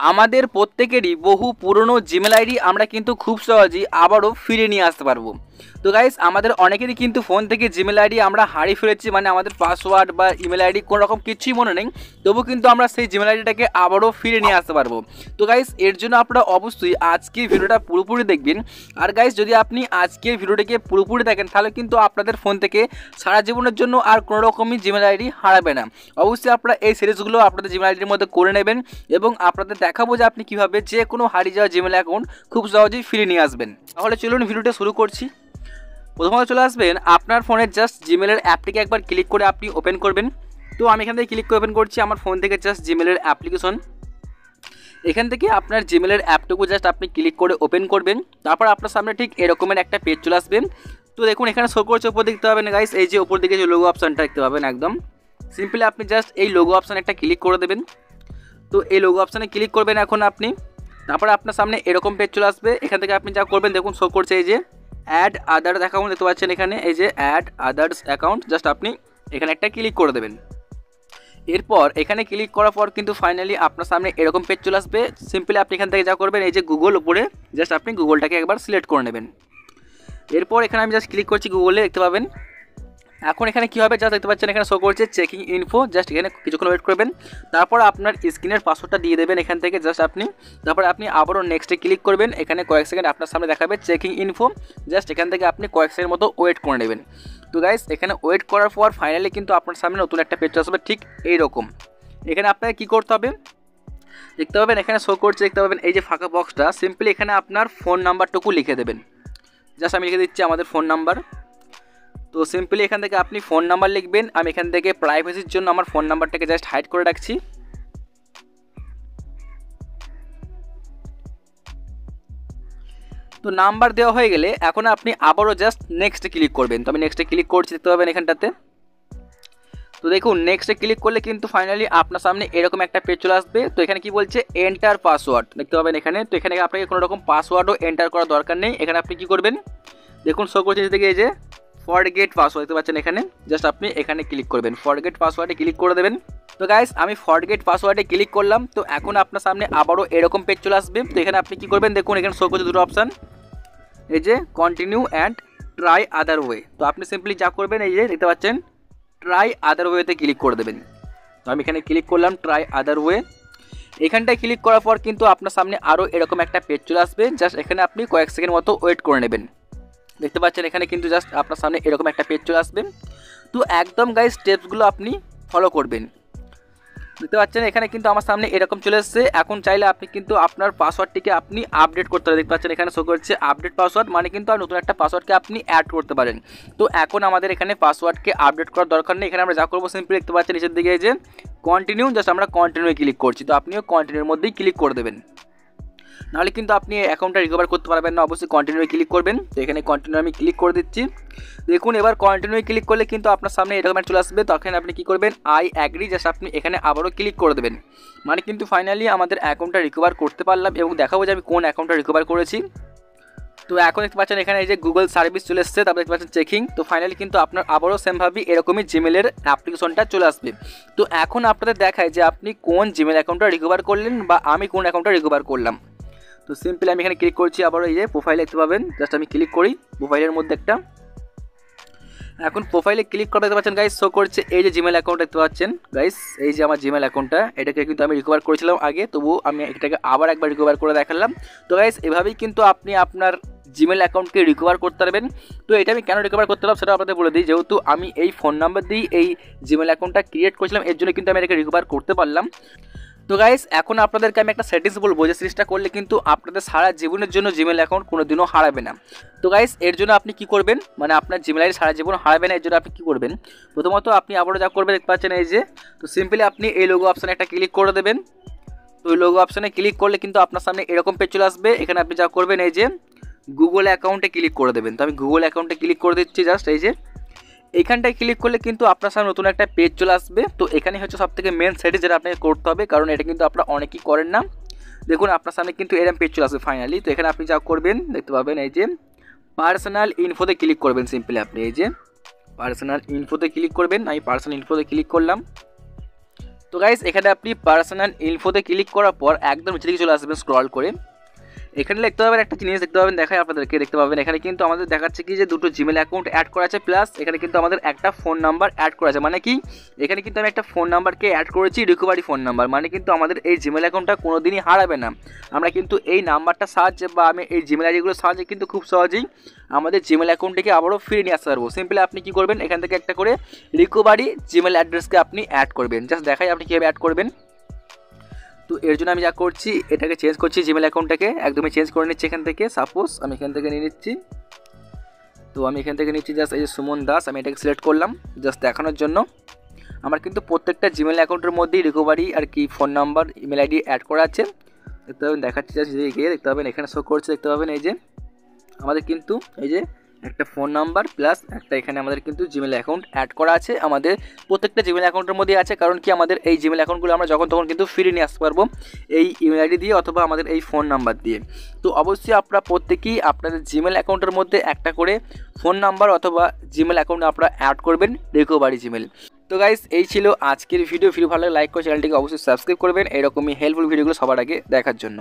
আমাদের প্রত্যেকেরই বহু পুরনো জিমেল আইডি আমরা কিন্তু খুব সহজেই আবারও ফিরে নিয়ে আসতে পারবো। তো গাইস, আমাদের অনেকেরই কিন্তু ফোন থেকে জিমেল আইডি আমরা হারিয়ে ফেলেছি, মানে আমাদের পাসওয়ার্ড বা ইমেল আইডি কোনো রকম কিছুই মনে নেই, তবু কিন্তু আমরা সেই জিমেল আইডিটাকে আবারও ফিরে নিয়ে আসতে পারবো। তো গাইস, এর জন্য আপনারা অবশ্যই আজকের ভিডিওটা পুরোপুরি দেখবেন। আর গাইস, যদি আপনি আজকের ভিডিওটাকে পুরোপুরি দেখেন তাহলে কিন্তু আপনাদের ফোন থেকে সারা জীবনের জন্য আর কোনো রকমই জিমেল আইডি হারাবে না। অবশ্যই আপনারা এই সিরিজগুলো আপনাদের জিমেল আইডির মধ্যে করে নেবেন এবং আপনাদের দেখাবো যে আপনি কীভাবে যে কোনো হারিয়ে যাওয়া জিমেল অ্যাকাউন্ট খুব সহজেই ফিরে নিয়ে আসবেন। তাহলে চলুন ভিডিওটা শুরু করছি। প্রথমত চলে আসবেন আপনার ফোনের জাস্ট জিমেলের অ্যাপটিকে একবার ক্লিক করে আপনি ওপেন করবেন। তো আমি এখান থেকে ক্লিক করে ওপেন করছি আমার ফোন থেকে জাস্ট জিমেলের অ্যাপ্লিকেশন। এখান থেকে আপনার জিমেলের অ্যাপটুকু জাস্ট আপনি ক্লিক করে ওপেন করবেন। তারপর আপনার সামনে ঠিক এরকমের একটা পেজ চলে আসবে। তো দেখুন এখানে শো করছে উপর দেখতে পাবেন গাইস, এই যে উপর দিকে যে লোগো অপশানটা দেখতে পাবেন, একদম সিম্পলি আপনি জাস্ট এই লোগো অপশানে একটা ক্লিক করে দেবেন। তো এই লোগো অপশানে ক্লিক করবেন এখন আপনি। তারপরে আপনার সামনে এরকম পেজ চলে আসবে। এখান থেকে আপনি যা করবেন দেখুন শো করছে এই যে অ্যাড আদার্স অ্যাকাউন্ট দেখতে পাচ্ছেন, এখানে এই যে অ্যাড আদার্স অ্যাকাউন্ট, জাস্ট আপনি এখানে একটা ক্লিক করে দেবেন। এরপর এখানে ক্লিক করার পর কিন্তু ফাইনালি আপনার সামনে এরকম পেজ চলে আসবে। সিম্পলি আপনি এখান থেকে যা করবেন এই যে গুগল উপরে জাস্ট আপনি গুগলটাকে একবার সিলেক্ট করে নেবেন। এরপর এখানে আমি জাস্ট ক্লিক করছি গুগলে, দেখতে পাবেন এখন এখানে কী হবে জাস্ট দেখতে পাচ্ছেন এখানে শো করছে চেকিং ইনফো, জাস্ট এখানে কিছুক্ষণ ওয়েট করবেন। তারপর আপনার স্ক্রিনের পাসওয়ার্ডটা দিয়ে দেবেন এখান থেকে জাস্ট আপনি। তারপরে আপনি আবারও নেক্সটে ক্লিক করবেন। এখানে কয়েক সেকেন্ড আপনার সামনে দেখাবে চেকিং ইনফো, জাস্ট এখান থেকে আপনি কয়েক সেকেন্ড মতো ওয়েট করে নেবেন। তো গাইস, এখানে ওয়েট করার পর ফাইনালি কিন্তু আপনার সামনে নতুন একটা পেজ আসবে ঠিক এইরকম। এখানে আপনাকে কী করতে হবে দেখতে পাবেন, এখানে শো করছে দেখতে পাবেন এই যে ফাঁকা বক্সটা, সিম্পলি এখানে আপনার ফোন নাম্বারটুকু লিখে দেবেন। জাস্ট আমি লিখে দিচ্ছি আমাদের ফোন নাম্বার। তো সিম্পলি এখান থেকে আপনি ফোন নাম্বার লিখবেন। আমি এখান থেকে প্রাইভেসির জন্য আমার ফোন নাম্বারটাকে জাস্ট হাইড করে রাখছি। তো নাম্বার দেওয়া হয়ে গেলে এখন আপনি আবারও জাস্ট নেক্সটে ক্লিক করবেন। তো আমি নেক্সটে ক্লিক করছি দেখতে পাবেন এখানটাতে। তো দেখুন নেক্সটে ক্লিক করলে কিন্তু ফাইনালি আপনার সামনে এরকম একটা পেজ চলে আসবে। তো এখানে কি বলছে এন্টার পাসওয়ার্ড দেখতে পাবেন এখানে। তো এখানে আপনাকে কোনো রকম পাসওয়ার্ডও এন্টার করার দরকার নেই। এখানে আপনি কি করবেন দেখুন শো করছে থেকে এই যে ফরগেট পাসওয়ার্ড দেখতে পাচ্ছেন এখানে, জাস্ট আপনি এখানে ক্লিক করবেন, ফরগেট পাসওয়ার্ডে ক্লিক করে দেবেন। তো গাইস, আমি ফরগেট পাসওয়ার্ডে ক্লিক করলাম। তো এখন আপনার সামনে আবারও এরকম পেজ চলে আসবে। তো এখানে আপনি কি করবেন দেখুন এখানে শো করছে দুটো অপশান, এই যে continue and try other way. তো আপনি সিম্পলি যা করবেন এই যে দেখতে পাচ্ছেন ট্রাই আদার ওয়েতে ক্লিক করে দেবেন। তো আমি এখানে ক্লিক করলাম ট্রাই আদার ওয়ে। এখানটায় ক্লিক করার পর কিন্তু আপনার সামনে আরও এরকম একটা পেজ চলে আসবে। জাস্ট এখানে আপনি কয়েক সেকেন্ড মতো ওয়েট করে নেবেন। দেখতে পাচ্ছেন এখানে কিন্তু জাস্ট আপনার সামনে এরকম একটা পেজ চলে আসবে। তো একদম গাইস স্টেপসগুলো আপনি ফলো করবেন। দেখতে পাচ্ছেন এখানে কিন্তু আমার সামনে এরকম চলে এসেছে। এখন চাইলে আপনি কিন্তু আপনার পাসওয়ার্ডটিকে আপনি আপডেট করতে পারেন। দেখতে পাচ্ছেন এখানে শো করছে আপডেট পাসওয়ার্ড, মানে কিন্তু আর নতুন একটা পাসওয়ার্ডকে আপনি অ্যাড করতে পারেন। তো এখন আমাদের এখানে পাসওয়ার্ডকে আপডেট করার দরকার নেই। এখানে আমরা যা করবো সিম্পলি দেখতে পাচ্ছেন নিচের দিকে যে কন্টিনিউ, জাস্ট আমরা কন্টিনিউ ক্লিক করছি। তো আপনিও কন্টিনিউর মধ্যেই ক্লিক করে দেবেন, নাহলে কিন্তু আপনি অ্যাকাউন্টটা রিকভার করতে পারবেন না। অবশ্যই কন্টিনিউ ক্লিক করবেন। তো এখানে কন্টিনিউ আমি ক্লিক করে দিচ্ছি। দেখুন এবার কন্টিনিউ ক্লিক করলে কিন্তু আপনার সামনে এরকম চলে আসবে। তখন আপনি কি করবেন আই অ্যাগ্রি, জাস্ট আপনি এখানে আবারও ক্লিক করে দেবেন। মানে কিন্তু ফাইনালি আমাদের অ্যাকাউন্টটা রিকভার করতে পারলাম এবং দেখাবো যে আমি কোন অ্যাকাউন্টটা রিকভার করেছি। তো এখন দেখতে পাচ্ছেন এখানে এই যে গুগল সার্ভিস চলে এসছে, তারপর দেখতে পাচ্ছেন চেকিং। তো ফাইনালি কিন্তু আপনার আবারও সেমভাবে এরকমই জিমেলের অ্যাপ্লিকেশনটা চলে আসবে। তো এখন আপনাদের দেখায় যে আপনি কোন জিমেল অ্যাকাউন্টটা রিকভার করলেন বা আমি কোন অ্যাকাউন্টটা রিকভার করলাম। তো সিম্পলি আমি এখানে ক্লিক করছি, আবার এই যে প্রোফাইল দেখতে পাবেন, জাস্ট আমি ক্লিক করি প্রোফাইলের মধ্যে একটা। এখন প্রোফাইলে ক্লিক করে দেখতে পাচ্ছেন গাইস শো করছে এই যে জিমেল অ্যাকাউন্ট দেখতে পাচ্ছেন গাইস, এই যে আমার জিমেল অ্যাকাউন্টটা, এটাকে কিন্তু আমি রিকভার করেছিলাম আগে, তবুও আমি এটাকে আবার একবার রিকভার করে দেখালাম। তো গাইস এভাবেই কিন্তু আপনি আপনার জিমেল অ্যাকাউন্টকে রিকভার করতে পারবেন। তো এটা আমি কেন রিকভার করতে পারলাম সেটা আপনাদের বলে দিই। যেহেতু আমি এই ফোন নাম্বার দিয়েই এই জিমেল অ্যাকাউন্টটা ক্রিয়েট করেছিলাম, এর জন্য কিন্তু আমি এটাকে রিকভার করতে পারলাম। তো গাইস এখন আপনাদেরকে আমি একটা সেটিংস বলবো, যে সিরিজটা করলে কিন্তু আপনাদের সারা জীবনের জন্য জিমেল অ্যাকাউন্ট কোনোদিনও হারাবে না। তো গাইস এর জন্য আপনি কি করবেন, মানে আপনার জিমেল আইডি সারা জীবন হারাবে না, এর জন্য আপনি কি করবেন প্রথমত আপনি আবারও যা করবেন দেখতে পাচ্ছেন এই যে, তো সিম্পলি আপনি এই লোগো অপশানে একটা ক্লিক করে দেবেন। তো এই লোগো অপশানে ক্লিক করলে কিন্তু আপনার সামনে এরকম পেজ চলে আসবে। এখানে আপনি যা করবেন এই যে গুগল অ্যাকাউন্টে ক্লিক করে দেবেন। তো আমি গুগল অ্যাকাউন্টে ক্লিক করে দিচ্ছি, জাস্ট এই যে এইখানটায় ক্লিক করলে কিন্তু আপনার সামনে নতুন একটা পেজ চলে আসবে। তো এখানে হচ্ছে সবথেকে মেন সেটিং যেটা আপনাকে করতে হবে, কারণ এটা কিন্তু আপনারা অনেকেই করেন না। দেখুন আপনার সামনে কিন্তু এরকম পেজ চলে আসবে ফাইনালি। তো এখানে আপনি যা করবেন দেখতে পাবেন এই যে পার্সোনাল ইনফোতে ক্লিক করবেন। সিম্পলি আপনি এই যে পার্সোনাল ইনফোতে ক্লিক করবেন। আমি পার্সোনাল ইনফোতে ক্লিক করলাম। তো গাইস এখানে আপনি পার্সোনাল ইনফোতে ক্লিক করার পর একদম নিচে দিকে চলে আসবেন স্ক্রল করে। এখানে দেখতে পাবেন একটা জিনিস দেখতে পাবেন, দেখায় আপনাদেরকে, দেখতে পাবেন এখানে কিন্তু আমাদের দেখাচ্ছে কি যে দুটো জিমেল অ্যাকাউন্ট অ্যাড করা আছে, প্লাস এখানে কিন্তু আমাদের একটা ফোন নাম্বার অ্যাড করা আছে। মানে কি এখানে কিন্তু আমি একটা ফোন নাম্বারকে অ্যাড করেছি, রিকভারি ফোন নাম্বার, মানে কিন্তু আমাদের এই জিমেল অ্যাকাউন্টটা কোনো দিনই হারাবে না। আমরা কিন্তু এই নাম্বারটা সাহায্যে বা আমি এই জিমেল আইডিগুলোর সাহায্যে কিন্তু খুব সহজেই আমাদের জিমেল অ্যাকাউন্টটিকে আবারও ফিরিয়ে নিয়ে আসতে পারবো। সিম্পলি আপনি কী করবেন, এখান থেকে একটা করে রিকভারি জিমেল অ্যাড্রেসকে আপনি অ্যাড করবেন। জাস্ট দেখাই আপনি কীভাবে অ্যাড করবেন। তো এর জন্য আমি যা করছি, এটাকে চেঞ্জ করছি, জিমেল অ্যাকাউন্টটাকে একদমই চেঞ্জ করে নিচ্ছি এখান থেকে। সাপোজ আমি এখান থেকে নিয়ে নিচ্ছি, তো আমি এখান থেকে নিচ্ছি জাস্ট এই যে সুমন দাস, আমি এটাকে সিলেক্ট করলাম জাস্ট দেখানোর জন্য। আমার কিন্তু প্রত্যেকটা জিমেল অ্যাকাউন্টের মধ্যেই রিকভারি আর কি phone number, email ID add করা আছে। দেখতে পাবেন, দেখাচ্ছি জাস্ট গিয়ে দেখতে পাবেন এখানে শো করছে, দেখতে পাবেন এই যে আমাদের কিন্তু এই যে একটা ফোন নাম্বার প্লাস একটা এখানে আমাদের কিন্তু জিমেল অ্যাকাউন্ট অ্যাড করা আছে। আমাদের প্রত্যেকটা জিমেল অ্যাকাউন্টের মধ্যে আছে, কারণ কি আমাদের এই জিমেল অ্যাকাউন্টগুলো আমরা যখন তখন কিন্তু ফিরিয়ে নিয়ে আসতে পারবো এই ইমেল আইডি দিয়ে অথবা আমাদের এই ফোন নাম্বার দিয়ে। তো অবশ্যই আপনারা প্রত্যেকেই আপনাদের জিমেল অ্যাকাউন্টের মধ্যে একটা করে ফোন নাম্বার অথবা জিমেল অ্যাকাউন্ট আপনারা অ্যাড করবেন রিকভারি জিমেল। তো গাইস এই ছিল আজকের ভিডিও ভালো লাইক করে চ্যানেলটিকে অবশ্যই সাবস্ক্রাইব করবেন এরকমই হেল্পফুল ভিডিওগুলো সবার আগে দেখার জন্য।